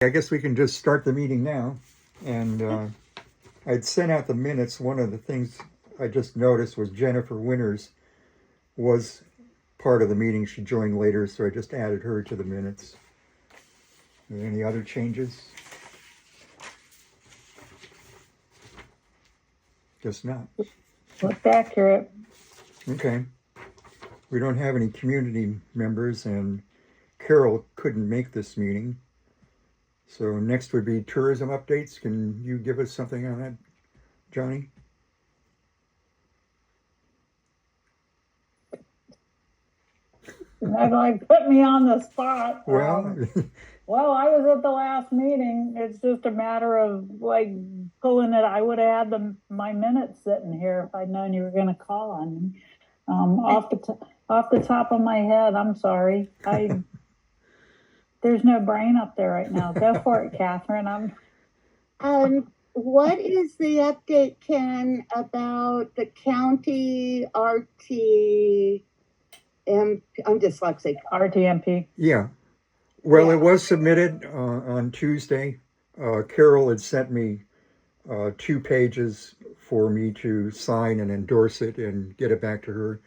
I guess we can just start the meeting now. And I'd sent out the minutes. One of the things I just noticed was Jennifer Winters was part of the meeting. She joined later, so I just added her to the minutes. Are there any other changes? Guess not. Looks accurate. Okay. We don't have any community members, and Carol couldn't make this meeting. So next would be tourism updates. Can you give us something on that, Johnny? You're not going to put me on the spot. Well, Well, I was at the last meeting. It's just a matter of like pulling it. I would have had my minutes sitting here if I'd known you were going to call on me. Off the top of my head, I'm sorry. There's no brain up there right now. Go for it, Catherine. What is the update, Ken, about the county RT? I'm dyslexic. RTMP. yeah. Well, it was submitted on Tuesday. Carol had sent me 2 pages for me to sign and endorse it and get it back to her.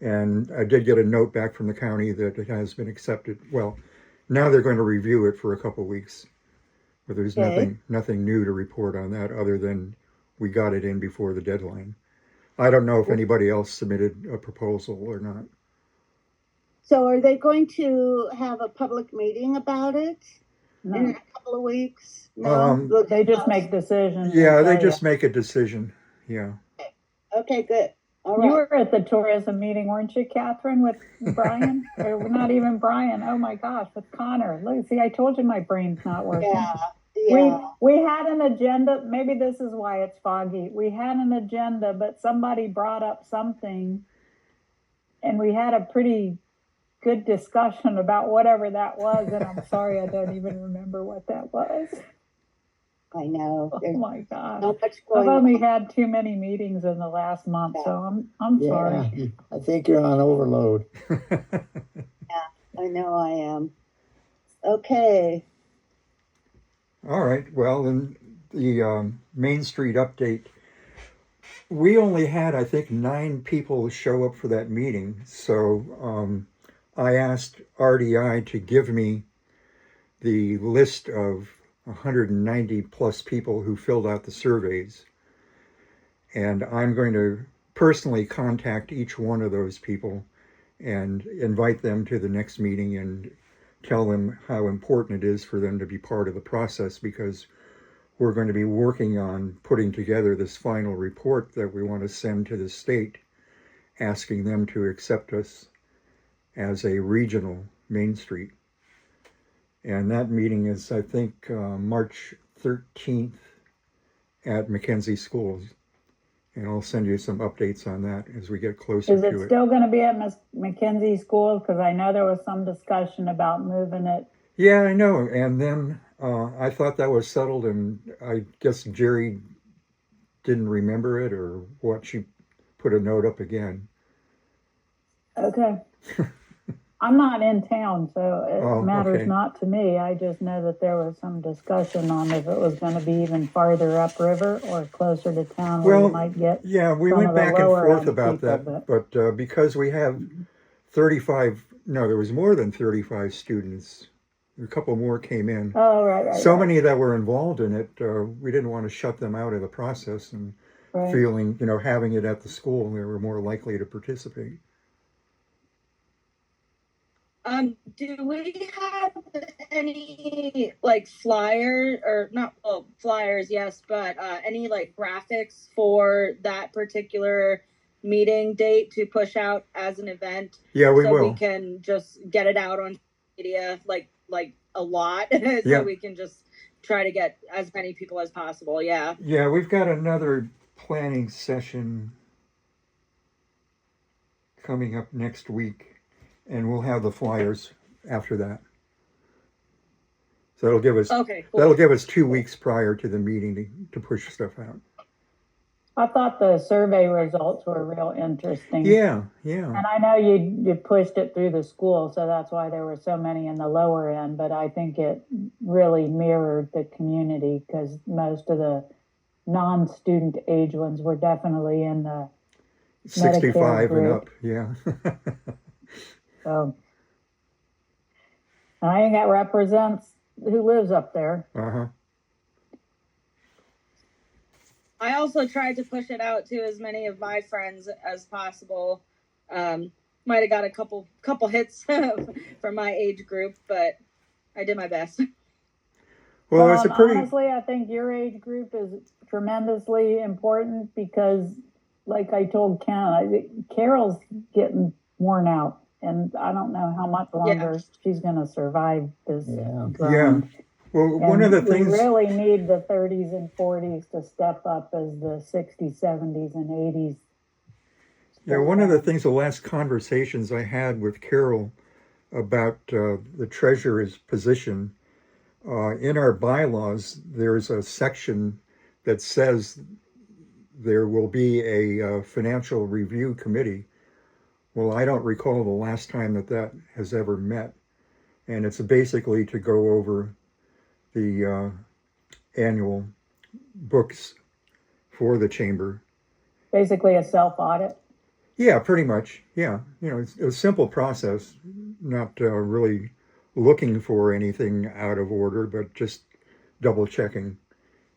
And I did get a note back from the county that it has been accepted. Well, now they're going to review it for a couple of weeks. But there's nothing new to report on that other than we got it in before the deadline. I don't know if anybody else submitted a proposal or not. So are they going to have a public meeting about it in a couple of weeks? No, They just make decisions. Yeah, they just make a decision. Yeah. Okay, good. All You right. were at the tourism meeting, weren't you, Catherine, with Brian? Or not even Brian. Oh my gosh, with Connor. Look, see, I told you my brain's not working. Yeah. We had an agenda. Maybe this is why it's foggy. We had an agenda, but somebody brought up something, and we had a pretty good discussion about whatever that was. And I'm sorry, I don't even remember what that was. I know. Oh my God. So much I've going only on. had too many meetings in the last month, so I'm sorry. I think you're on overload. I know I am. Okay. All right. Well, in the Main Street update, we only had, I think, 9 people show up for that meeting. So I asked RDI to give me the list of 190 plus people who filled out the surveys. And I'm going to personally contact each one of those people and invite them to the next meeting and tell them how important it is for them to be part of the process, because we're going to be working on putting together this final report that we want to send to the state, asking them to accept us as a regional Main Street. And that meeting is, I think, March 13th at Mackenzie Schools. And I'll send you some updates on that as we get closer Is to it it. still going to be at Mackenzie Schools? Because I know there was some discussion about moving it. Yeah, I know. And then I thought that was settled, and I guess Jerry didn't remember it or what. She put a note up again. Okay. I'm not in town, so it matters okay. not to me. I just know that there was some discussion on if it was going to be even farther upriver or closer to town where you might get. Yeah, we some went of the back and lower forth end about people, that, but because we have 35, no, there was more than 35 students. A couple more came in. Oh, right. So many that were involved in it, we didn't want to shut them out of the process, and feeling, having it at the school, they were more likely to participate. Do we have any like flyers or not? Well, flyers, yes, but any like graphics for that particular meeting date to push out as an event? Yeah, we so will. We can just get it out on media like a lot, so yeah. We can just try to get as many people as possible. Yeah. Yeah, we've got another planning session coming up next week, and we'll have the flyers after that. So that'll give us Okay, cool. That'll give us 2 weeks prior to the meeting to push stuff out. I thought the survey results were real interesting. Yeah, yeah. And I know you pushed it through the school, so that's why there were so many in the lower end, but I think it really mirrored the community because most of the non-student age ones were definitely in the 65 and group. up, yeah. So, and I think that represents who lives up there. Uh-huh. I also tried to push it out to as many of my friends as possible. Might have got a couple hits from my age group, but I did my best. Well, it's a pretty, honestly, I think your age group is tremendously important because, like I told Ken, I think Carol's getting worn out, and I don't know how much longer she's going to survive this Yeah. grind. well, one of the things, we really need the 30s and 40s to step up as the 60s, 70s, and 80s. yeah, one of the things, the last conversations I had with Carol about the treasurer's position, in our bylaws, there's a section that says there will be a financial review committee. Well, I don't recall the last time that has ever met. And it's basically to go over the annual books for the chamber. Basically a self-audit. Yeah, pretty much. Yeah. You know, it's a simple process, not really looking for anything out of order, but just double checking.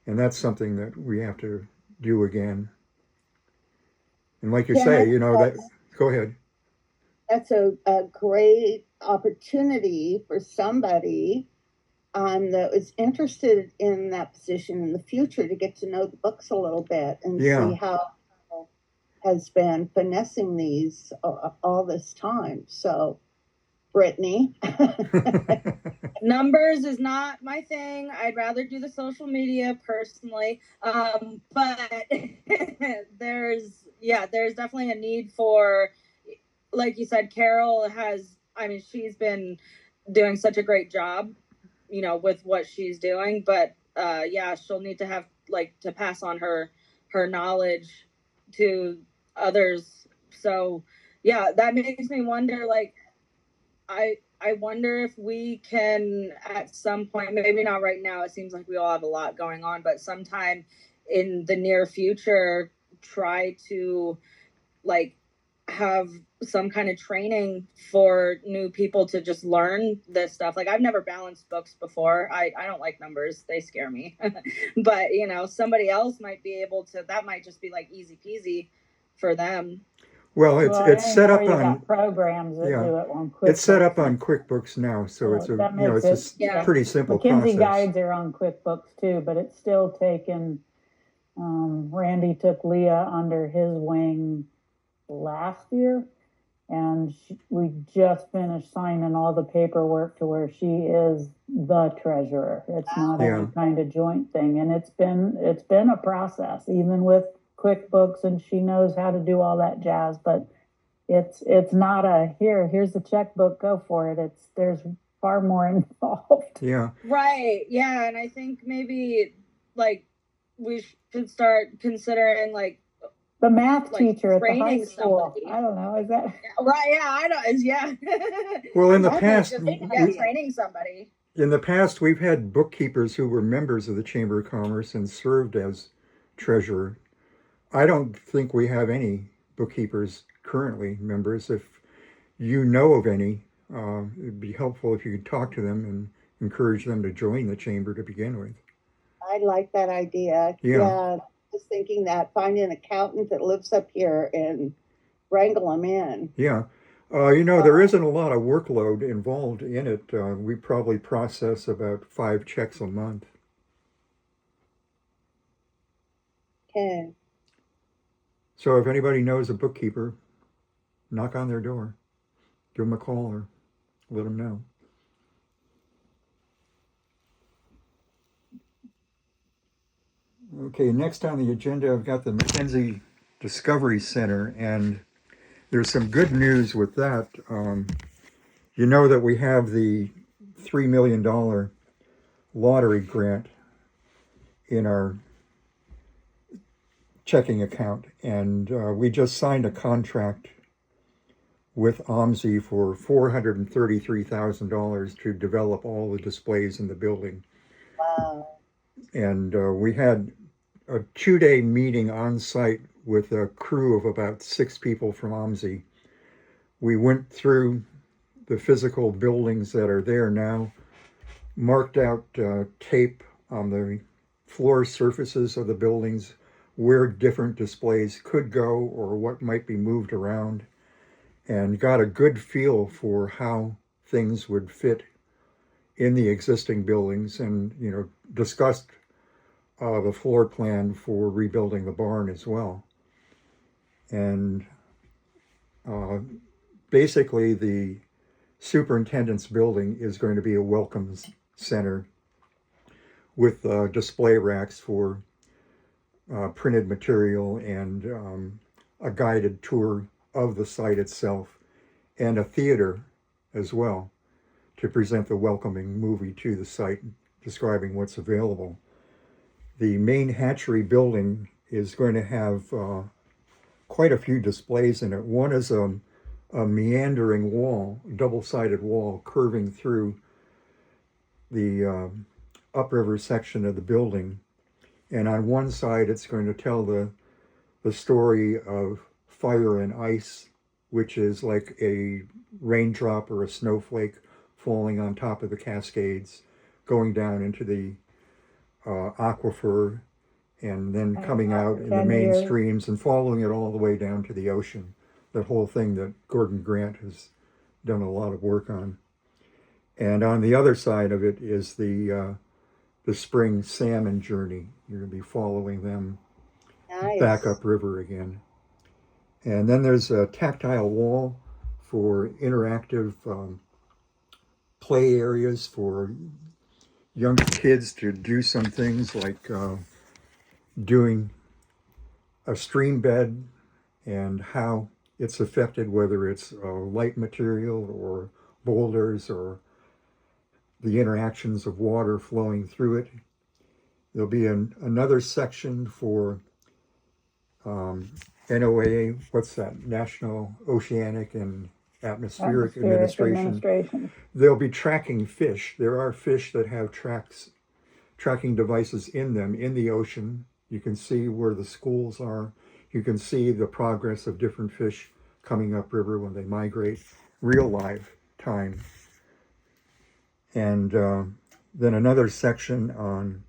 And that's something that we have to do again. And like you say, you know, that, go ahead. That's a great opportunity for somebody that was interested in that position in the future to get to know the books a little bit and see how has been finessing these all this time. So, Brittany. Numbers is not my thing. I'd rather do the social media personally. But there's definitely a need for, like you said, Carol she's been doing such a great job, you know, with what she's doing, but she'll need to have to pass on her knowledge to others. So that makes me wonder, I wonder if we can at some point, maybe not right now, it seems like we all have a lot going on, but sometime in the near future, try to have some kind of training for new people to just learn this stuff. I've never balanced books before. I don't like numbers. They scare me. But, you know, somebody else might be able to, that might just be easy peasy for them. Well, it's set up on programs that do it on QuickBooks. It's set up on QuickBooks now, so it's a pretty simple McKinsey process. guides are on QuickBooks too, but it's still taken. Randy took Leah under his wing last year, and we just finished signing all the paperwork to where she is the treasurer. It's not any kind of joint thing, and it's been a process, even with QuickBooks, and she knows how to do all that jazz, but it's not a here's the checkbook, go for it. There's far more involved. Yeah. Right. Yeah. And I think maybe we should start considering the math teacher at the high school. Somebody. I don't know. Is that right? Yeah, I know. Well, in the past, training somebody. In the past, we've had bookkeepers who were members of the Chamber of Commerce and served as treasurer. I don't think we have any bookkeepers currently members. If you know of any, it'd be helpful if you could talk to them and encourage them to join the chamber to begin with. I like that idea. Yeah. Just thinking that, find an accountant that lives up here and wrangle them in. Yeah. There isn't a lot of workload involved in it. We probably process about 5 checks a month. Okay. So if anybody knows a bookkeeper, knock on their door, give them a call or let them know. Okay, next on the agenda, I've got the McKenzie Discovery Center, and there's some good news with that. You know that we have the $3 million lottery grant in our checking account, and we just signed a contract with OMSI for $433,000 to develop all the displays in the building. Wow. And we had a 2-day meeting on site with a crew of about 6 people from OMSI. We went through the physical buildings that are there now, marked out tape on the floor surfaces of the buildings where different displays could go or what might be moved around, and got a good feel for how things would fit in the existing buildings, and discussed the floor plan for rebuilding the barn as well. And basically the superintendent's building is going to be a welcome center with display racks for printed material, and a guided tour of the site itself, and a theater as well to present the welcoming movie to the site, describing what's available. The main hatchery building is going to have quite a few displays in it. One is a meandering wall, double-sided wall, curving through the upriver section of the building. And on one side, it's going to tell the story of fire and ice, which is like a raindrop or a snowflake falling on top of the Cascades, going down into the aquifer, and then coming out in the main streams and following it all the way down to the ocean. That whole thing that Gordon Grant has done a lot of work on. And on the other side of it is the spring salmon journey. You're going to be following them back upriver again. And then there's a tactile wall for interactive play areas for young kids to do some things like doing a stream bed and how it's affected, whether it's light material or boulders or the interactions of water flowing through it. There'll be another section for NOAA, what's that? National Oceanic and Atmospheric Administration. They'll be tracking fish. There are fish that have tracking devices in them in the ocean. You can see where the schools are. You can see the progress of different fish coming upriver when they migrate, real live time. And then another section on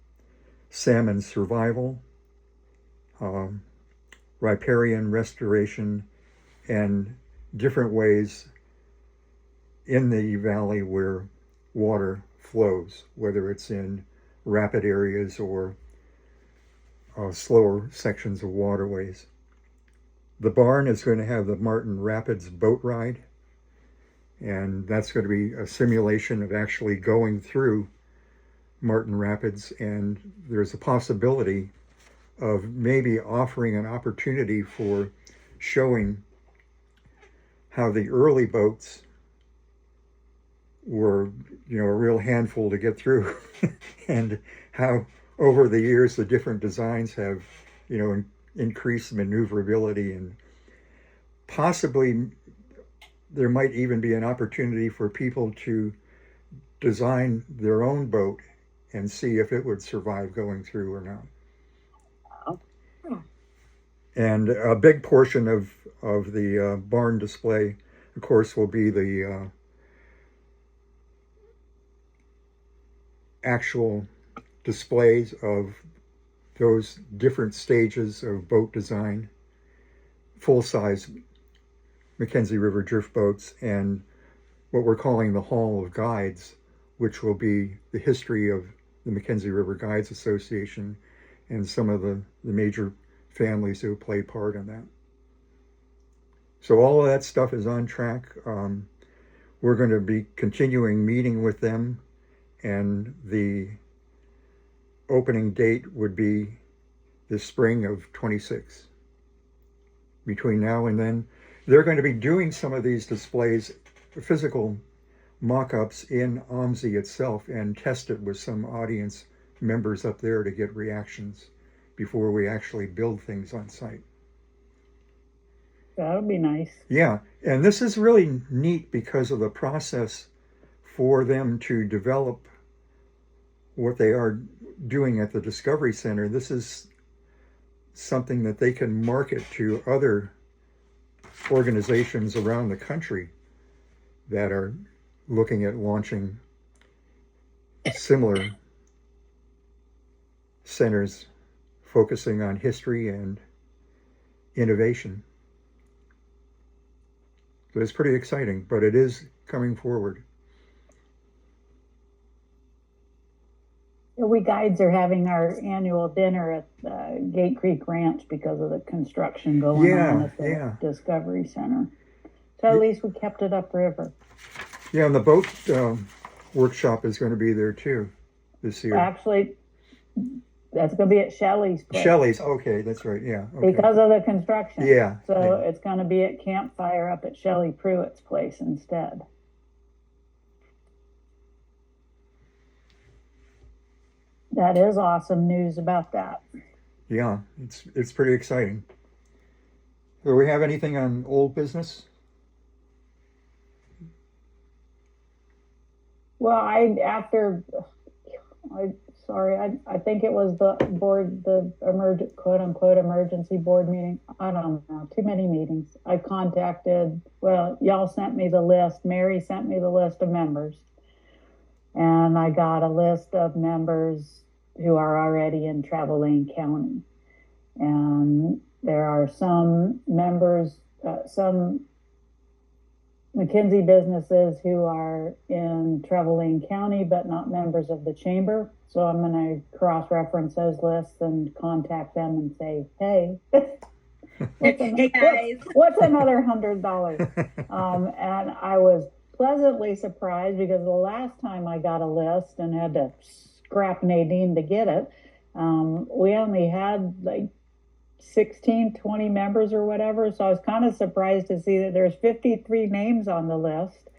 salmon survival, riparian restoration, and different ways in the valley where water flows, whether it's in rapid areas or slower sections of waterways. The barn is going to have the Martin Rapids boat ride, and that's going to be a simulation of actually going through Martin Rapids, and there's a possibility of maybe offering an opportunity for showing how the early boats were, a real handful to get through, and how over the years the different designs have, increased maneuverability, and possibly there might even be an opportunity for people to design their own boat and see if it would survive going through or not. And a big portion of the barn display, of course, will be the actual displays of those different stages of boat design, full-size Mackenzie River drift boats, and what we're calling the Hall of Guides, which will be the history of the Mackenzie River Guides Association and some of the major families who play part in that. So all of that stuff is on track. We're going to be continuing meeting with them, and the opening date would be the spring of 26. Between now and then, they're going to be doing some of these displays, physical mock-ups in OMSI itself, and test it with some audience members up there to get reactions before we actually build things on site. That'll be nice. Yeah, and this is really neat because of the process for them to develop what they are doing at the Discovery Center. This is something that they can market to other organizations around the country that are looking at launching similar centers focusing on history and innovation. So it's pretty exciting, but it is coming forward. We guides are having our annual dinner at Gate Creek Ranch because of the construction going on at the Discovery Center. So at least we kept it upriver. Yeah, and the boat workshop is going to be there too this year. Actually, that's going to be at Shelley's place. Shelley's, okay, that's right, yeah. Okay. Because of the construction. Yeah. So yeah. it's going to be at Campfire up at Shelley Pruitt's place instead. That is awesome news about that. Yeah, it's pretty exciting. Do we have anything on old business? Well, I think it was the board, the quote unquote emergency board meeting. I don't know, too many meetings. I contacted, y'all sent me the list. Mary sent me the list of members. And I got a list of members who are already in Travelling County. And there are some members, some McKinsey businesses who are in Travelling County, but not members of the chamber. So I'm going to cross-reference those lists and contact them and say, hey, what's another $100? And I was pleasantly surprised because the last time I got a list and had to scrap Nadine to get it, we only had like 16, 20 members or whatever. So I was kind of surprised to see that there's 53 names on the list.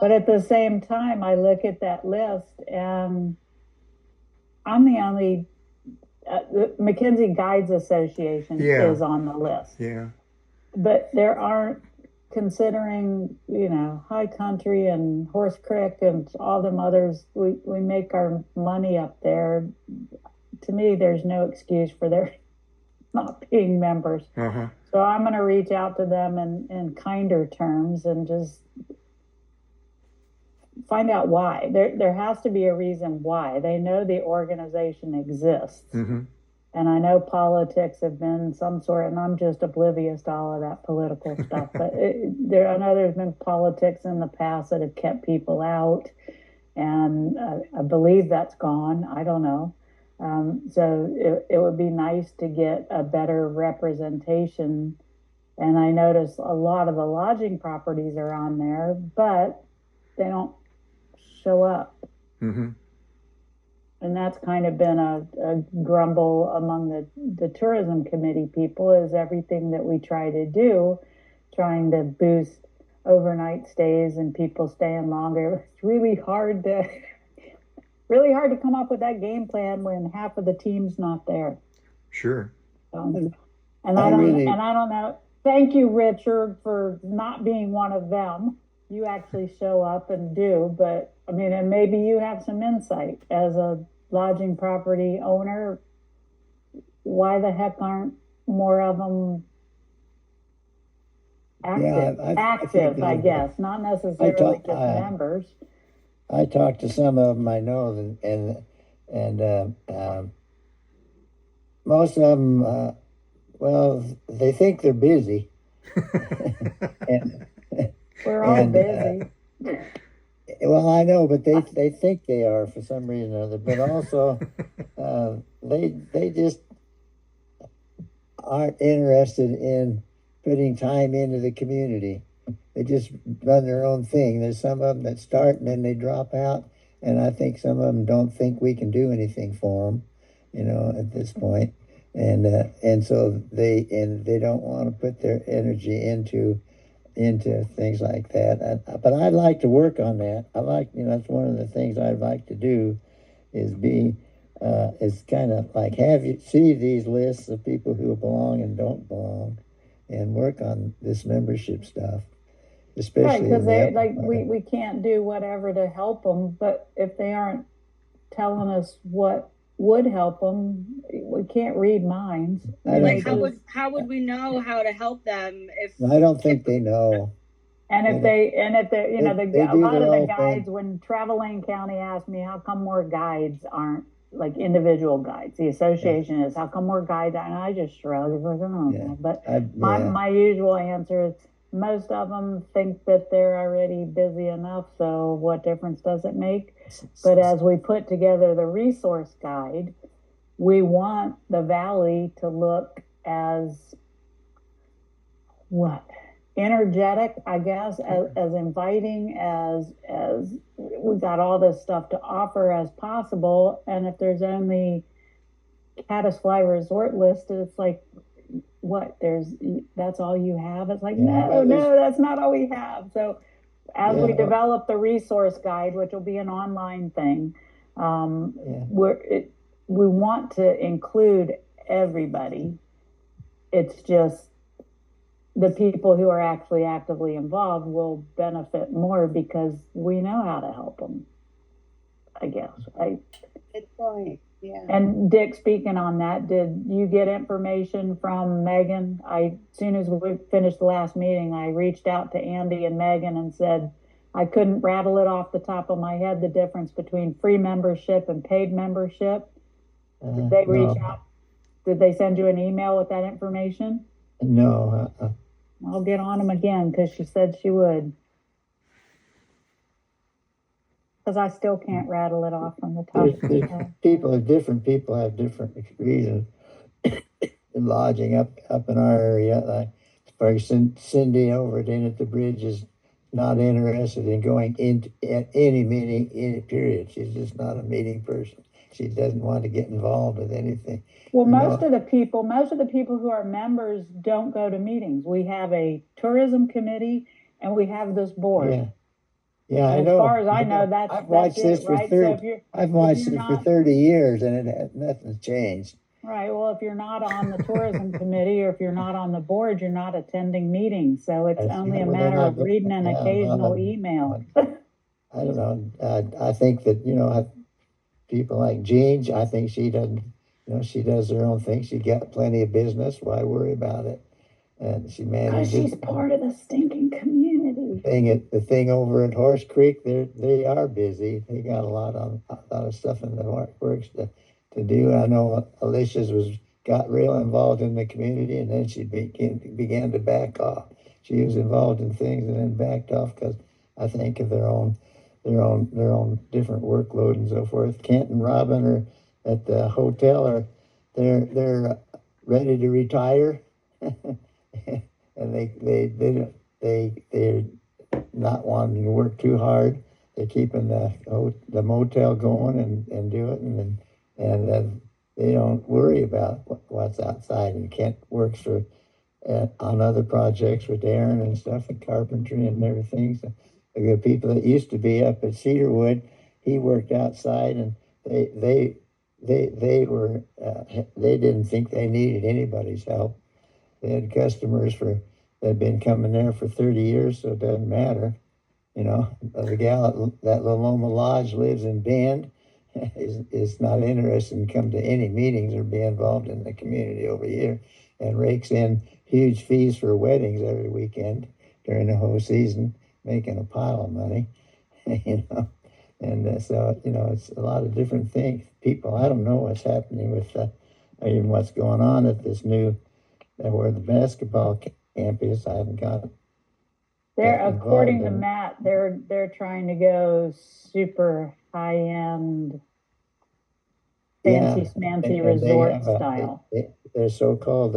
But at the same time, I look at that list and I'm the only, the McKinsey Guides Association is on the list. Yeah. But there aren't, considering, High Country and Horse Creek and all them others, we make our money up there. To me, there's no excuse for their not being members. Uh-huh. So I'm going to reach out to them in kinder terms and just find out why. There has to be a reason why. They know the organization exists. Mm-hmm. And I know politics have been some sort, and I'm just oblivious to all of that political stuff. But I know there's been politics in the past that have kept people out, and I believe that's gone. I don't know. So it would be nice to get a better representation. And I notice a lot of the lodging properties are on there, but they don't show up. Mm-hmm. And that's kind of been a grumble among the tourism committee people, is everything that we try to do, trying to boost overnight stays and people staying longer. It's really hard to come up with that game plan when half of the team's not there. Sure. And I don't know. Thank you, Richard, for not being one of them. You actually show up and do, but I mean, and maybe you have some insight as a lodging property owner. Why the heck aren't more of them active? I guess, not necessarily just members. I talked to some of them I know, and most of them, they think they're busy. We're all busy. Well, I know, but they think they are for some reason or other. But also, they just aren't interested in putting time into the community. They just run their own thing. There's some of them that start and then they drop out, and I think some of them don't think we can do anything for them, at this point. And so they don't want to put their energy into things like that. But I'd like to work on that. That's one of the things I'd like to do, is be it's kind of like have you see these lists of people who belong and don't belong, and work on this membership stuff, Right, especially because in the they, upper like, part. we can't do whatever to help them, but if they aren't telling us what would help them, we can't read minds. I don't Like think- how would we know how to help them if I don't think they know. And if they, you know, They a do lot their of the own guides, thing. when Travel Lane County asked me, how come more guides aren't like individual guides? The association is, how come more guides? And I just shrug, it's like, oh, Yeah. but Yeah. my usual answer is most of them think that they're already busy enough, so what difference does it make? But as we put together the resource guide, we want the valley to look as what? Energetic, I guess, as inviting as we got all this stuff to offer as possible. And if there's only Caddisfly Resort listed, it's like, what? That's all you have? It's like, Yeah, well, no, that's not all we have. So as we Yeah. develop the resource guide, which will be an online thing, Yeah. we want to include everybody. It's just the people who are actually actively involved will benefit more because we know how to help them, I guess. Good point. Yeah. And Dick, speaking on that, did you get information from Megan? As soon as we finished the last meeting, I reached out to Andy and Megan and said, I couldn't rattle it off the top of my head, the difference between free membership and paid membership. Did they reach out? Did they send you an email with that information? No. I'll get on them again because she said she would. Because I still can't rattle it off from the top of my head. Different people have different reasons. Lodging up in our area, like for instance, Cindy over at the Bridge is not interested in going into any meeting, any period. She's just not a meeting person. She doesn't want to get involved with anything. Well, most of the people who are members don't go to meetings. We have a tourism committee and we have this board. Yeah. Yeah, I And know. as far as I know, I've watched that's this it, for right? 30. So if you're, I've watched if you're it for not- 30 years, and nothing's changed. right, well, if you're not on the tourism committee or if you're not on the board, you're not attending meetings. So it's only a Well, matter then of reading an occasional email. I don't know. I think that people like Jean. I think she doesn't. She does her own thing. She got plenty of business. Why worry about it? And she Because manages. she's part of the stinking community. The thing over at Horse Creek, they are busy. They got a lot of stuff in the works to do. I know Alicia's got real involved in the community, and then she began to back off. She was involved in things and then backed off because I think of their own different workload and so forth. Kent and Robin are at the hotel, they're ready to retire, and they're not wanting to work too hard. They're keeping the motel going and do it, and they don't worry about what's outside. And Kent works on other projects with Aaron and stuff, and carpentry and everything. So the people that used to be up at Cedarwood, he worked outside, and they didn't think they needed anybody's help. They had customers that'd been coming there for 30 years, so it doesn't matter. The gal at that Loma Lodge lives in Bend, is not interested in come to any meetings or be involved in the community over here, and rakes in huge fees for weddings every weekend during the whole season, making a pile of money, And so, it's a lot of different things. People, I don't know what's happening with, even what's going on at this new, where the basketball camp is. I haven't got it. According to Matt, they're trying to go super high end, fancy smancy resort style. Their so-called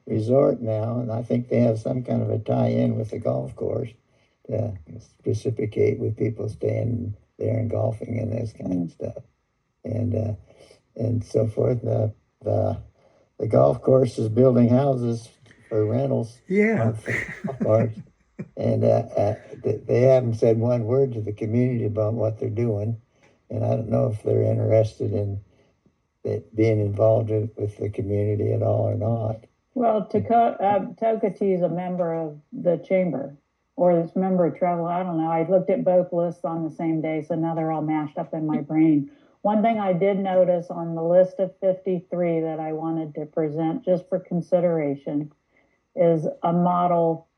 resort now, and I think they have some kind of a tie-in with the golf course to reciprocate with people staying there and golfing and this kind of stuff, and so forth. The golf course is building houses for rentals. Yeah. And they haven't said one word to the community about what they're doing. and I don't know if they're interested in being involved with the community at all or not. Well, Tokatee is a member of the chamber, or is a member of travel. I don't know. I looked at both lists on the same day, so now they're all mashed up in my brain. One thing I did notice on the list of 53 that I wanted to present just for consideration is a model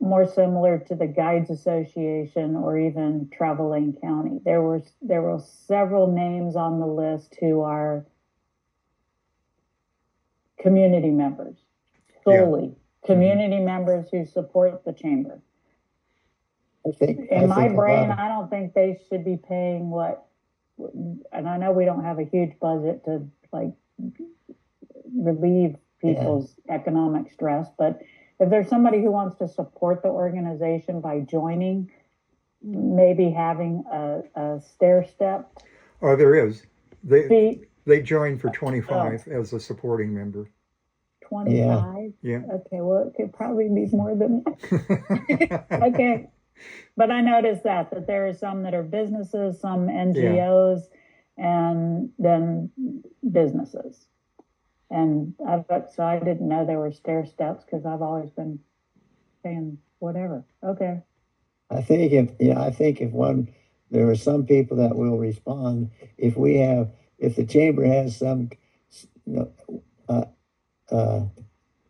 more similar to the Guides Association or even Travel Lane County. There were several names on the list who are community members, solely community members who support the chamber. In my brain, I don't think they should be paying what, and I know we don't have a huge budget to like relieve people's economic stress, but if there's somebody who wants to support the organization by joining, maybe having a stair step. Oh, there is. Fee, They joined for 25 as a supporting member. 25? Yeah. Okay, well, it could probably be more than that. Okay. But I noticed that there are some that are businesses, some NGOs, and then businesses. And so I didn't know there were stair steps because I've always been saying whatever. Okay. I think if there are some people that will respond if the chamber has some,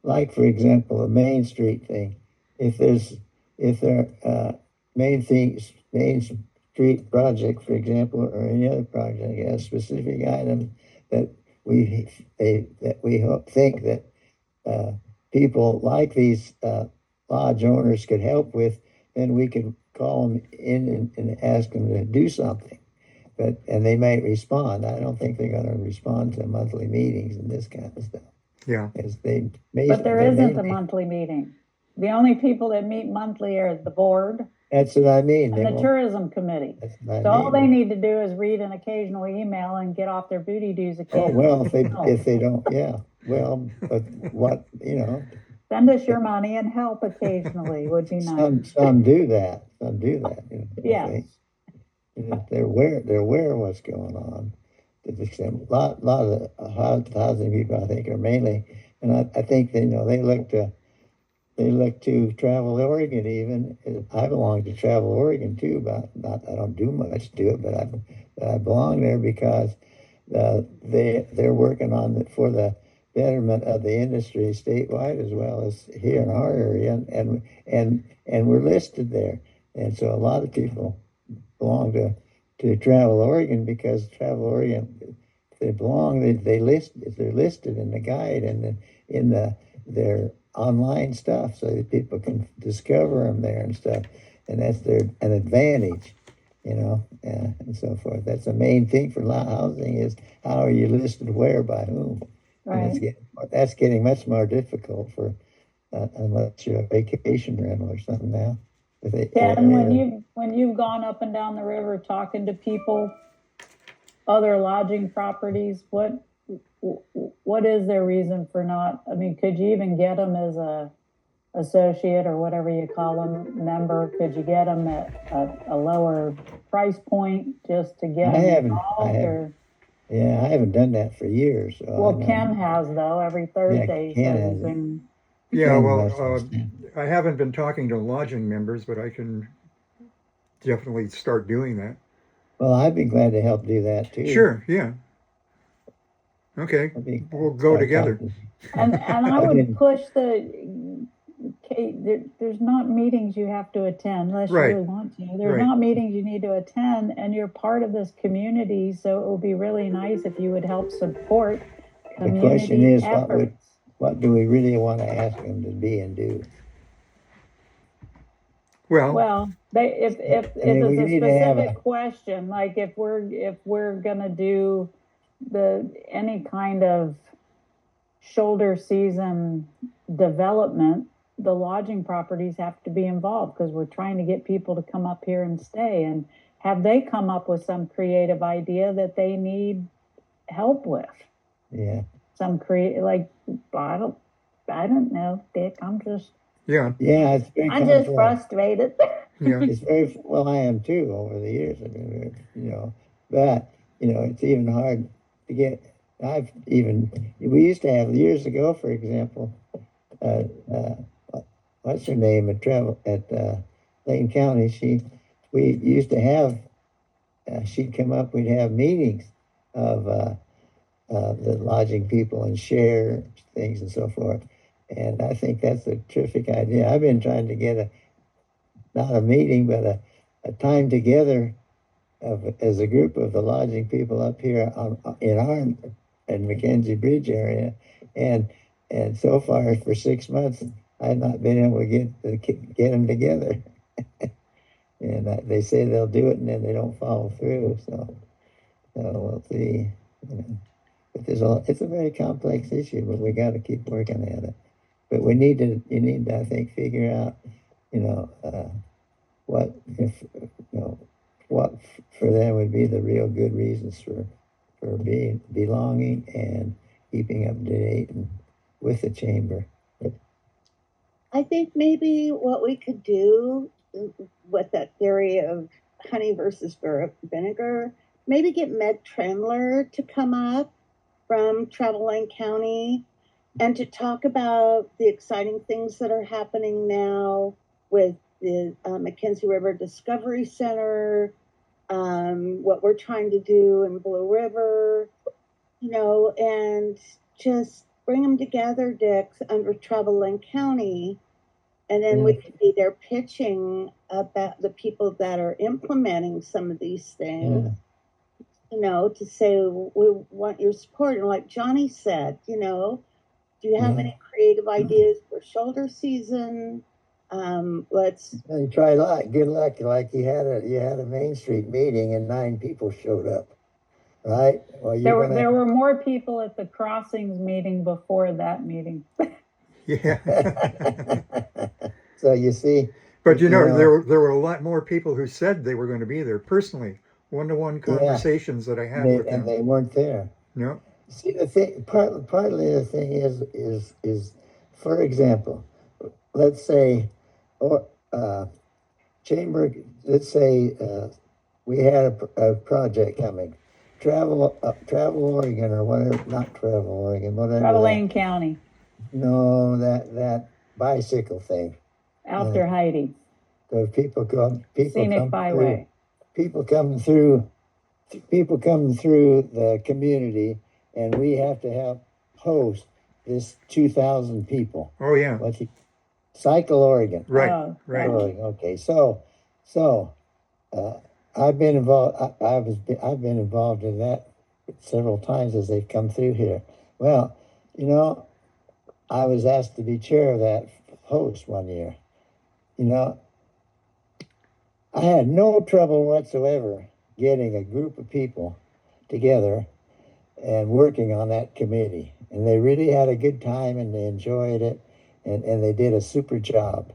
like for example, a Main Street thing. If there Main Street project, for example, or any other project has specific items that we think that people like these lodge owners could help with, then we could call them in and ask them to do something. And they might respond. I don't think they're going to respond to monthly meetings and this kind of stuff. Yeah. But there isn't a monthly meeting. The only people that meet monthly are the board. That's what I mean. And the tourism committee. So all they need to do is read an occasional email and get off their booty dues occasionally. Oh, well, if they don't, yeah. Well, but what, send us your money and help occasionally would be nice. Some do that. Yes. They're aware of what's going on. A lot of the housing people, I think, are mainly, and I think they look to Travel Oregon even. I belong to Travel Oregon too, but I don't do much to it, but I belong there because they're working on for the betterment of the industry statewide as well as here in our area, and we're listed there, and so a lot of people belong to Travel Oregon because Travel Oregon, if they're listed in the guide and in their online stuff, so that people can discover them there and stuff, and that's an advantage, and so forth. That's the main thing for housing is how are you listed where by whom. Right. That's getting much more difficult for unless you're a vacation rental or something now. Ken, when you've gone up and down the river talking to people, other lodging properties, what is their reason for not? I mean, could you even get them as a associate or whatever you call them member? Could you get them at a lower price point just to get them involved? I haven't done that for years. So well, Ken has though. Every Thursday, Yeah, well, I haven't been talking to lodging members, but I can definitely start doing that. Well, I'd be glad to help do that too. Sure, yeah. Okay, we'll go together. And I would push there's not meetings you have to attend unless you really want to. There's not meetings you need to attend, and you're part of this community, so it would be really nice if you would help support community efforts. The question is, what do we really want to ask them to be and do? Well, if it's a specific question, like if we're gonna do any kind of shoulder season development, the lodging properties have to be involved because we're trying to get people to come up here and stay. And have they come up with some creative idea that they need help with? Yeah. Some I don't know, Dick. I'm just it's frustrated. Yeah. It's very, well, I am too over the years. I mean, but, it's even hard to get. We used to have years ago, for example, uh, what's her name at Lane County? We used to have, she'd come up, we'd have meetings of the lodging people and share things and so forth. And I think that's a terrific idea. I've been trying to get not a meeting, but a time together as a group of the lodging people up here in Mackenzie Bridge area, and so far for 6 months I've not been able to get them together. And they say they'll do it, and then they don't follow through. So we'll see. But it's a very complex issue, but we got to keep working at it. But you need to, I think, figure out, what for them would be the real good reasons for belonging and keeping up to date and with the chamber. I think maybe what we could do with that theory of honey versus vinegar, maybe get Meg Tremler to come up from Travel Lane County and to talk about the exciting things that are happening now with the Mackenzie River Discovery Center, what we're trying to do in Blue River, and just bring them together, Dick, under Travel Lane County. And then we could be there pitching about the people that are implementing some of these things, to say, we want your support. And like Johnny said, do you have any creative ideas for shoulder season? Let's You try luck. Good luck. Like you had a Main Street meeting and 9 people showed up, right? Well, There were more people at the Crossings meeting before that meeting. Yeah. So you see. But there were a lot more people who said they were going to be there personally, one-to-one conversations that I had with them. And they weren't there. No. See, the thing, partly the thing is, for example, let's say, chamber. Let's say we had a project coming, Travel Oregon or whatever, not Travel Oregon, whatever. Travel Lane County. No, that bicycle thing. After Heidi. The people Scenic Byway. People coming through the community, and we have to help host this 2,000 people. Oh yeah. Cycle Oregon. Right. Right. Oregon. Okay. So I've been involved. I've been involved in that several times as they've come through here. Well, I was asked to be chair of that host one year. I had no trouble whatsoever getting a group of people together and working on that committee. And they really had a good time and they enjoyed it, and they did a super job.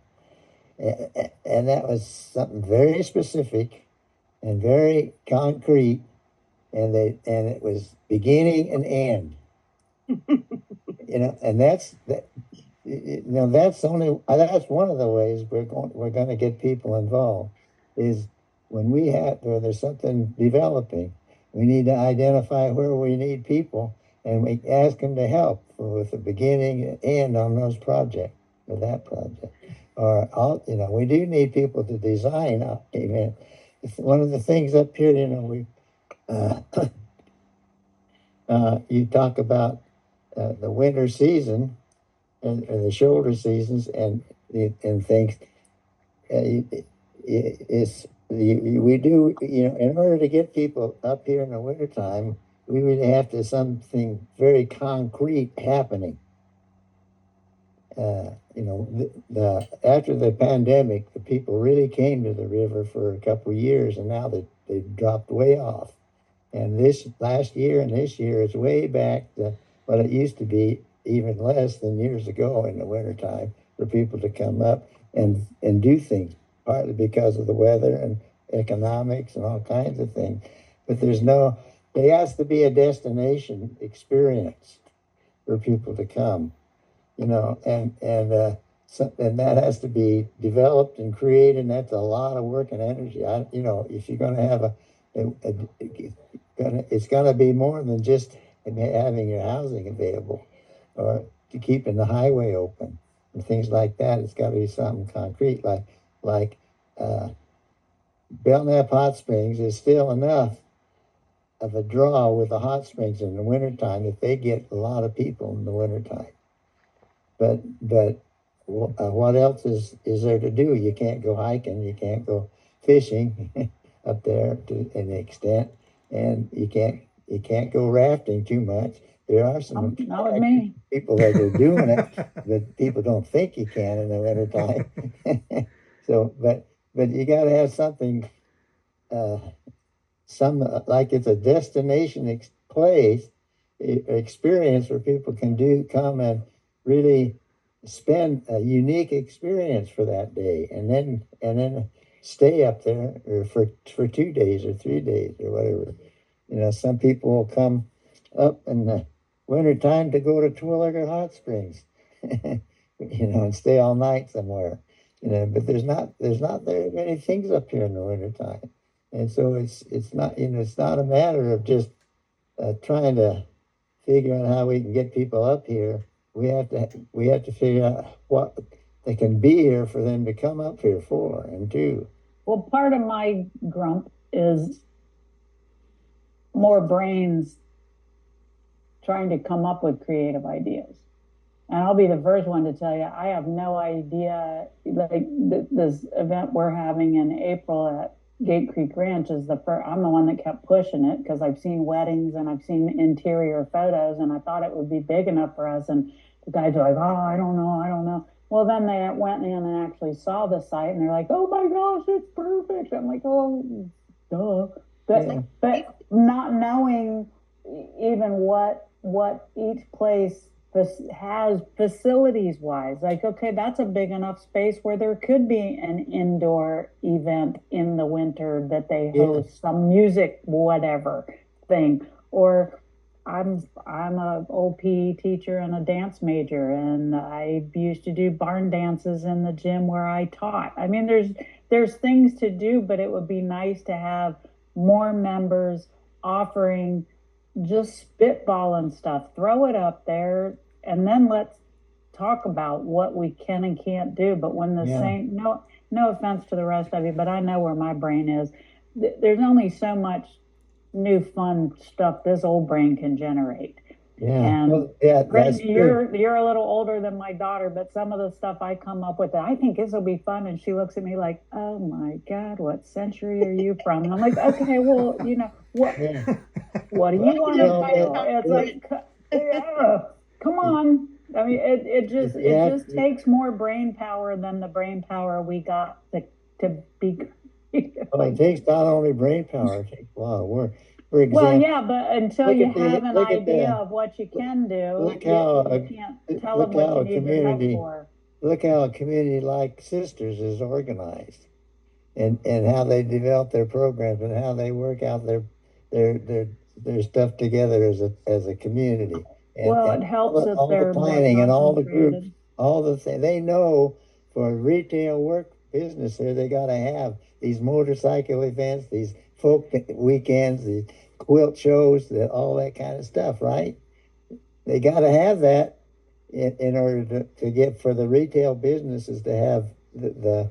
And that was something very specific and very concrete, and it was beginning and end. And that's one of the ways we're going to get people involved, is when there's something developing, we need to identify where we need people, and we ask them to help with the beginning and end on those projects, or that project. Or we do need people to design. It's one of the things up here. You talk about the winter season and the shoulder seasons and things. We do, in order to get people up here in the wintertime, we really have to something very concrete happening. After the pandemic, the people really came to the river for a couple of years, and now they've dropped way off. And this last year and this year is way back to what it used to be, even less than years ago in the wintertime, for people to come up and do things, partly because of the weather and economics and all kinds of things. But there has to be a destination experience for people to come, and and that has to be developed and created, and that's a lot of work and energy. If you're going to have it's going to be more than just having your housing available or to keeping the highway open and things like that. It's got to be something concrete, like Belknap Hot Springs is still enough of a draw with the hot springs in the wintertime if they get a lot of people in the wintertime. But what else is there to do? You can't go hiking, you can't go fishing up there to an extent, and you can't go rafting too much. There are some Not with me. people that are doing it, but people don't think you can in the wintertime. But you got to have something, like it's a destination place, experience where people can come and really spend a unique experience for that day, and then stay up there for 2 days or 3 days or whatever. Some people will come up in the wintertime to go to Terwilliger Hot Springs, and stay all night somewhere. But there's not very many things up here in the wintertime. And so it's not a matter of just trying to figure out how we can get people up here. We have to figure out what they can be here for them to come up here for and do. Well, part of my grump is more brains trying to come up with creative ideas. And I'll be the first one to tell you, I have no idea, like this event we're having in April at Gate Creek Ranch is I'm the one that kept pushing it because I've seen weddings and I've seen interior photos, and I thought it would be big enough for us. And the guys are like, oh, I don't know. Well, then they went in and actually saw the site, and they're like, oh my gosh, it's perfect. I'm like, oh, duh. But not knowing even what each place has facilities wise, like, okay, that's a big enough space where there could be an indoor event in the winter that they host some music whatever thing. Or I'm a old PE teacher and a dance major, and I used to do barn dances in the gym where I taught. I mean, there's things to do, but it would be nice to have more members offering just spitballing stuff, throw it up there, and then let's talk about what we can and can't do. But when no offense to the rest of you, but I know where my brain is. There's only so much new fun stuff this old brain can generate. And that's you're a little older than my daughter, but some of the stuff I come up with, I think this will be fun. And she looks at me like, oh my God, what century are you from? And I'm like, okay, well, what do you want to do? It's like, come on. I mean, it just takes more brain power than the brain power we got to be. Well, it takes not only brain power, it takes a lot of work. For example, well, yeah, but until you have an idea of what you can do, you can't tell them what you need help for. Look how a community like Sisters is organized, and how they develop their programs and how they work out their stuff together as a community. And it helps all the planning and all the groups, all the things they know for retail work business there. They got to have these motorcycle events, these folk weekends, the quilt shows, all that kind of stuff, right? They got to have that in order to get for the retail businesses to have the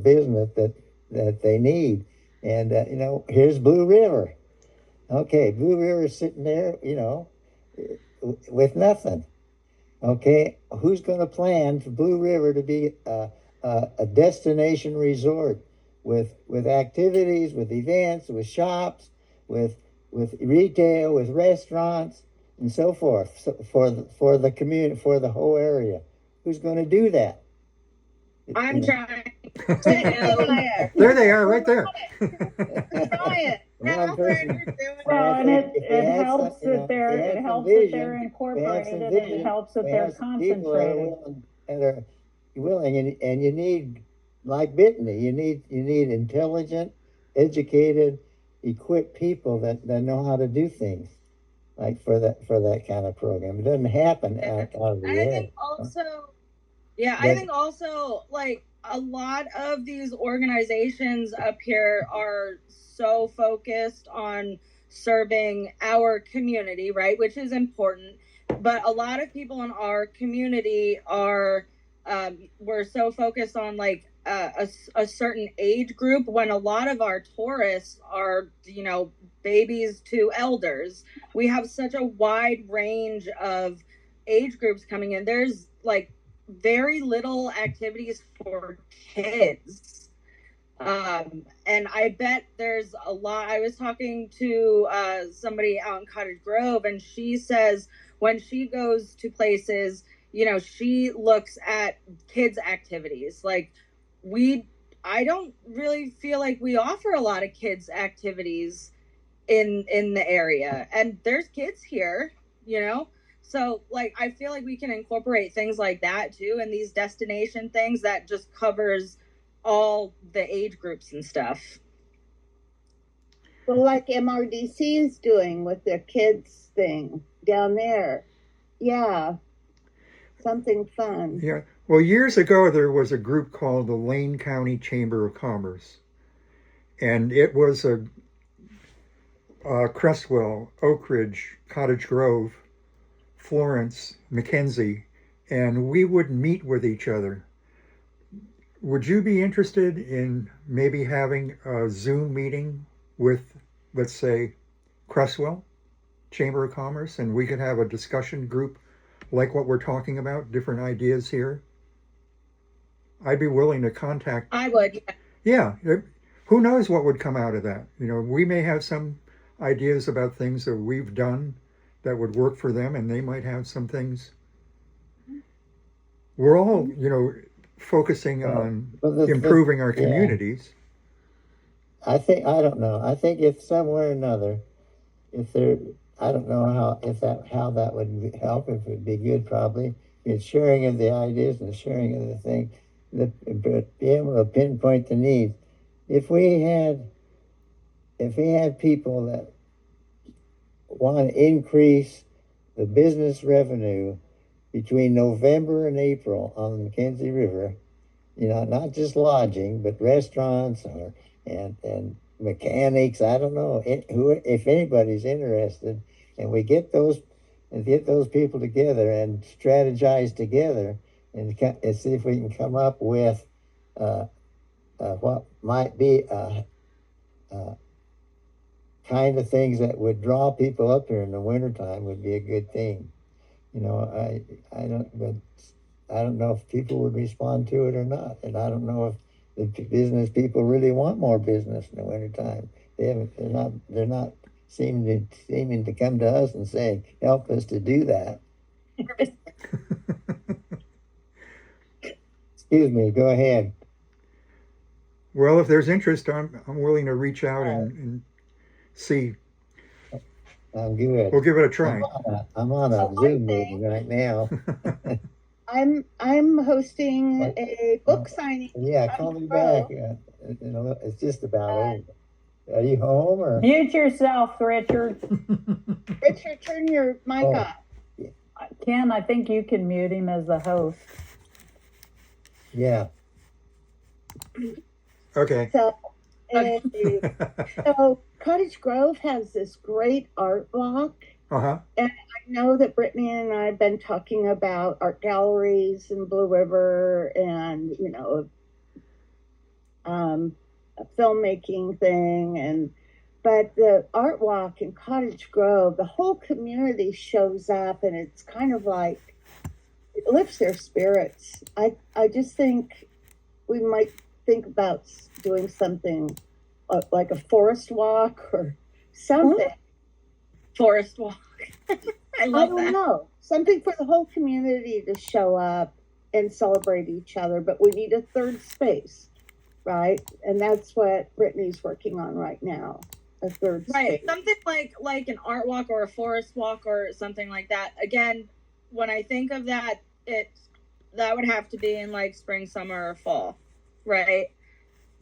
business that they need. And here's Blue River. Okay, Blue River is sitting there, with nothing. Okay, who's going to plan for Blue River to be a destination resort with activities, with events, with shops, with retail, with restaurants, and so forth, for the community, for the whole area? Who's going to do that? I'm trying. There they are, right there. Well, and it helps that they're incorporated, and it helps that they're concentrated. And are willing, and you need, like Bitney, you need intelligent, educated, equipped people that know how to do things, like for that kind of program. It doesn't happen out of the air. I think also Yeah, I But- think also like a lot of these organizations up here are so focused on serving our community, right? Which is important. But a lot of people in our community are, we're so focused on like a certain age group when a lot of our tourists are, you know, babies to elders. We have such a wide range of age groups coming in. There's like very little activities for kids. And I bet there's a lot. I was talking to somebody out in Cottage Grove, and she says when she goes to places, you know, she looks at kids' activities. Like, I don't really feel like we offer a lot of kids' activities in the area, and there's kids here, you know. So like I feel like we can incorporate things like that too in these destination things that just covers all the age groups and stuff. Well, like MRDC is doing with their kids thing down there. Yeah, something fun. Yeah. Well, years ago, there was a group called the Lane County Chamber of Commerce, and it was a Crestwell, Oak Ridge, Cottage Grove, Florence, Mackenzie, and we would meet with each other. Would you be interested in maybe having a Zoom meeting with, let's say, Crestwell Chamber of Commerce, and we could have a discussion group like what we're talking about, different ideas here? I'd be willing to contact. I would, yeah. Yeah, who knows what would come out of that? You know, we may have some ideas about things that we've done that would work for them, and they might have some things. We're all, you know, focusing on Well, improving our yeah. communities. I don't know. I think if somewhere or another, if there, I don't know how that would help. If it'd be good, probably. It's sharing of the ideas and sharing of the thing, but be able to pinpoint the needs. If we had people that want to increase the business revenue between November and April on the Mackenzie River, you know, not just lodging, but restaurants and mechanics. I don't know if anybody's interested, and we get those people together and strategize together and see if we can come up with what might be kind of things that would draw people up here in the wintertime would be a good thing. You know, I don't know if people would respond to it or not, and I don't know if the business people really want more business in the wintertime. They're not seeming to come to us and saying, help us to do that. Excuse me, go ahead. Well, if there's interest, I'm willing to reach out and see. I'm good. We'll give it a try. I'm on a Oh, Zoom okay. meeting right now. I'm hosting What? a book signing. Yeah, call me back. It's just about over. Are you home or? Mute yourself, Richard. Richard, turn your mic Oh. off. Ken, I think you can mute him as the host. Yeah. Okay. So, so Cottage Grove has this great art block. Uh-huh. I know that Brittany and I have been talking about art galleries in Blue River and, you know, a filmmaking thing. But the art walk in Cottage Grove, the whole community shows up, and it's kind of like, it lifts their spirits. I just think we might think about doing something like a forest walk or something. Forest walk. I love don't that. know. Something for the whole community to show up and celebrate each other, but we need a third space, right? And that's what Brittany's working on right now. A third Right. space. Something like an art walk or a forest walk or something like that. Again, when I think of that, that would have to be in like spring, summer, or fall, right?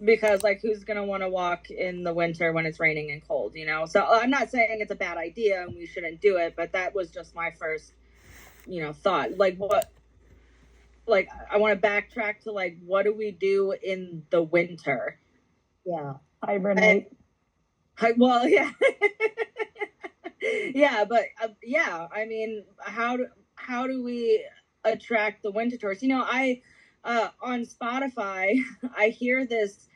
Because like who's gonna want to walk in the winter when it's raining and cold, you know? So I'm not saying it's a bad idea and we shouldn't do it, but that was just my first, you know, thought. Like like I want to backtrack to like what do we do in the winter? Yeah. Hibernate. Well, yeah. Yeah, but yeah, I mean, how do we attract the winter tourists? You know, I on Spotify, I hear this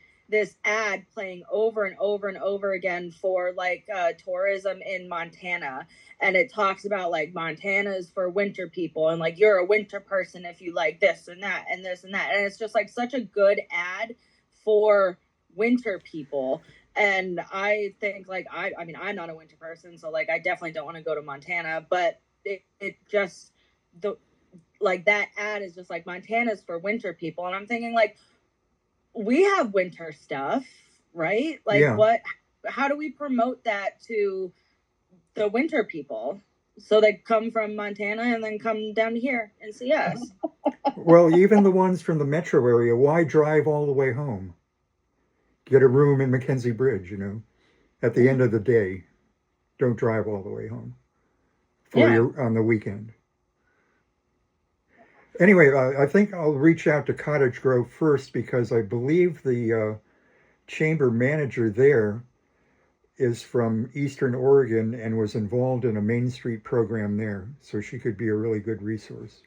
ad playing over and over and over again for like tourism in Montana, and it talks about like Montana is for winter people, and like you're a winter person if you like this and that and this and that, and it's just like such a good ad for winter people. And I think like I mean I'm not a winter person, so like I definitely don't want to go to Montana, but it just the like that ad is just like Montana's for winter people, and I'm thinking like we have winter stuff, right? Like Yeah. what, how do we promote that to the winter people so they come from Montana and then come down here and see us? Well, even the ones from the metro area, why drive all the way home? Get a room in Mackenzie Bridge, you know, at the end of the day. Don't drive all the way home for Yeah. your on the weekend. Anyway, I think I'll reach out to Cottage Grove first because I believe the chamber manager there is from Eastern Oregon and was involved in a Main Street program there, so she could be a really good resource.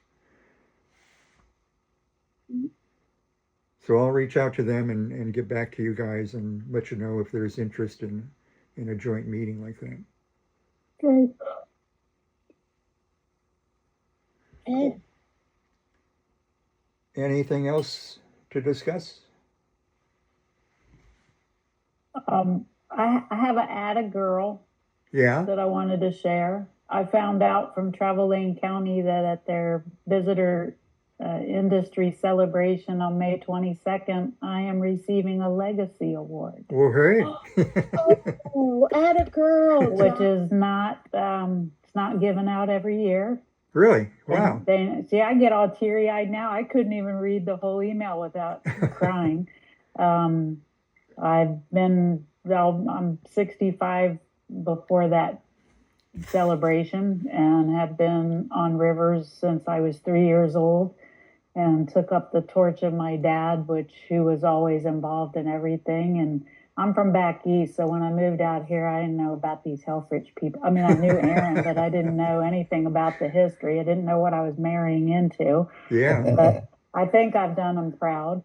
So I'll reach out to them and get back to you guys and let you know if there's interest in a joint meeting like that. Okay. Okay. Anything else to discuss? I have an Atta girl Yeah. that I wanted to share. I found out from Travel Lane County that at their visitor industry celebration on May 22nd, I am receiving a legacy award, Well, hey. Oh, atta girl, which is not it's not given out every year. Really? Wow. See, I get all teary eyed now. I couldn't even read the whole email without crying. I've been, well, I'm 65 before that celebration and have been on rivers since I was 3 years old and took up the torch of my dad, who was always involved in everything. And I'm from back east, so when I moved out here, I didn't know about these Helfrich people. I mean, I knew Aaron, but I didn't know anything about the history. I didn't know what I was marrying into. Yeah. But I think I've done them proud,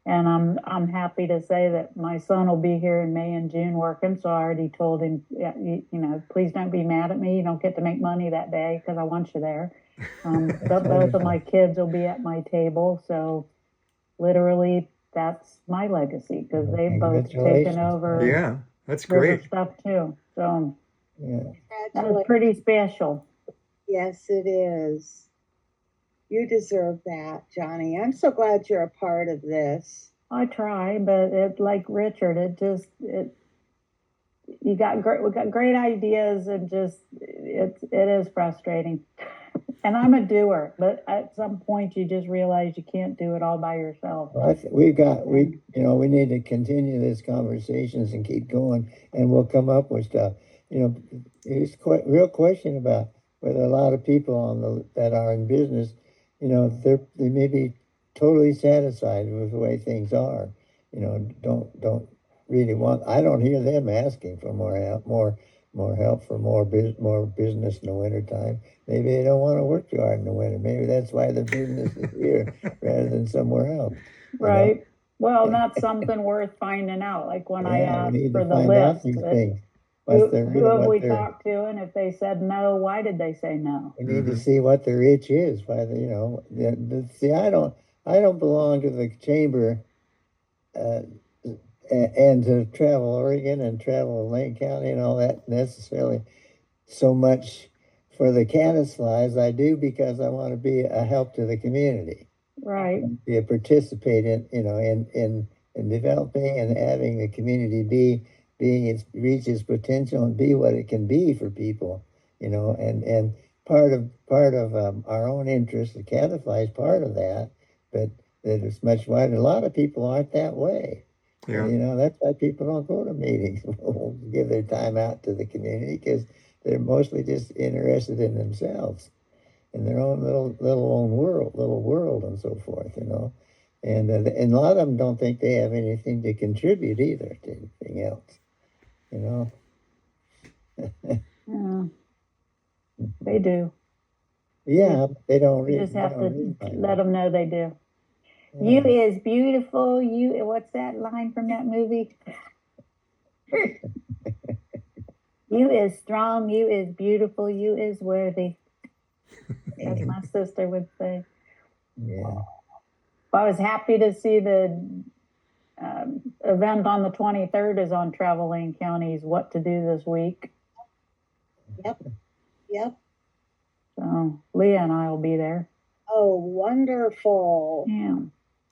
and I'm happy to say that my son will be here in May and June working. So I already told him, yeah, you know, please don't be mad at me. You don't get to make money that day because I want you there. But both of my kids will be at my table, so literally that's my legacy because they've both taken Congratulations. over Yeah. That's river great. stuff too. So Yeah. that was pretty special. Yes, it is. You deserve that, Johnny. I'm so glad you're a part of this. I try, but it, like Richard, we got great ideas, and just it is frustrating. And I'm a doer, but at some point you just realize you can't do it all by yourself. Well, we need to continue these conversations and keep going, and we'll come up with stuff. You know, it's quite real question about whether a lot of people that are in business, you know, they may be totally satisfied with the way things are. You know, don't really want. I don't hear them asking for more help, for more business in the wintertime. Maybe they don't want to work too hard in the winter. Maybe that's why the business is here rather than somewhere else. Right. Well, and that's something worth finding out. Like when I asked for the list, who have we talked to, and if they said no, why did they say no? We need to see what their itch is. See, I don't belong to the chamber, and to Travel Oregon and Travel Lane County and all that necessarily so much for the caddis flies. I do because I want to be a help to the community. Right. Be a participate in developing and having the community reach its potential and be what it can be for people, you know, and part of our own interest, the caddis fly is part of that, but that it's much wider. A lot of people aren't that way. Yeah. You know, that's why people don't go to meetings, give their time out to the community, because they're mostly just interested in themselves. in their own little world and so forth, you know. And a lot of them don't think they have anything to contribute either to anything else, you know. Yeah. They do. Yeah, they don't You really. just have to realize let it. them know they do. Yeah. You is beautiful. You, what's that line from that movie? You is strong. You is beautiful. You is worthy. As my sister would say. Yeah. I was happy to see the event on the 23rd is on Travel Lane County's What to Do This Week. Yep. So Leah and I will be there. Oh, wonderful. Yeah.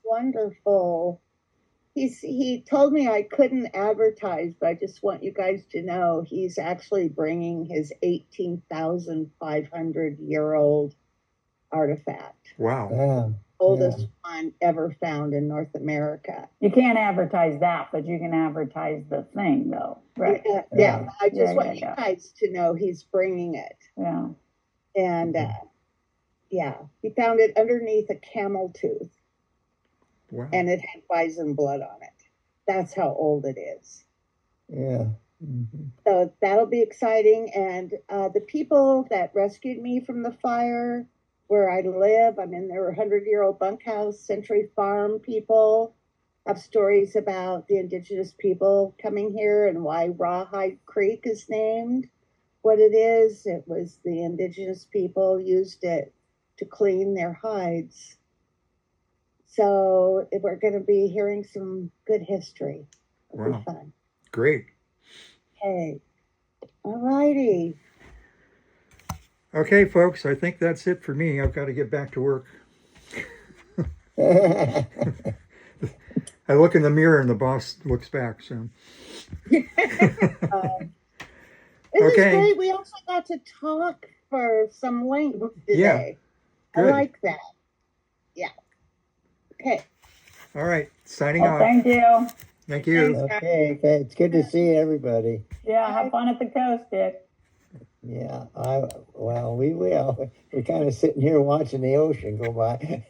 Wonderful. He told me I couldn't advertise, but I just want you guys to know he's actually bringing his 18,500-year-old artifact, Wow. Wow. oldest one ever found in North America. You can't advertise that, but you can advertise the thing, though. Right. Yeah. I just Yeah, want yeah, you yeah. guys to know he's bringing it. Yeah. And yeah, he found it underneath a camel tooth, Wow. and it had bison blood on it. That's how old it is. Yeah. Mhm. So that'll be exciting. And the people that rescued me from the fire where I live, I'm in their 100-year-old bunkhouse, Century Farm people, have stories about the indigenous people coming here and why Rawhide Creek is named what it is. It was the indigenous people used it to clean their hides. So we're going to be hearing some good history. It'll Wow. be fun. Great. Okay. All righty. Okay, folks, I think that's it for me. I've got to get back to work. I look in the mirror and the boss looks back. So, It was Okay. great. We also got to talk for some length today. I good. like that. Yeah. Okay. All right, signing Well, off. thank you. Thank you. Okay, it's good to see everybody. Yeah. Have fun at the coast, Dick. Yeah, well, we will. We're kind of sitting here watching the ocean go by.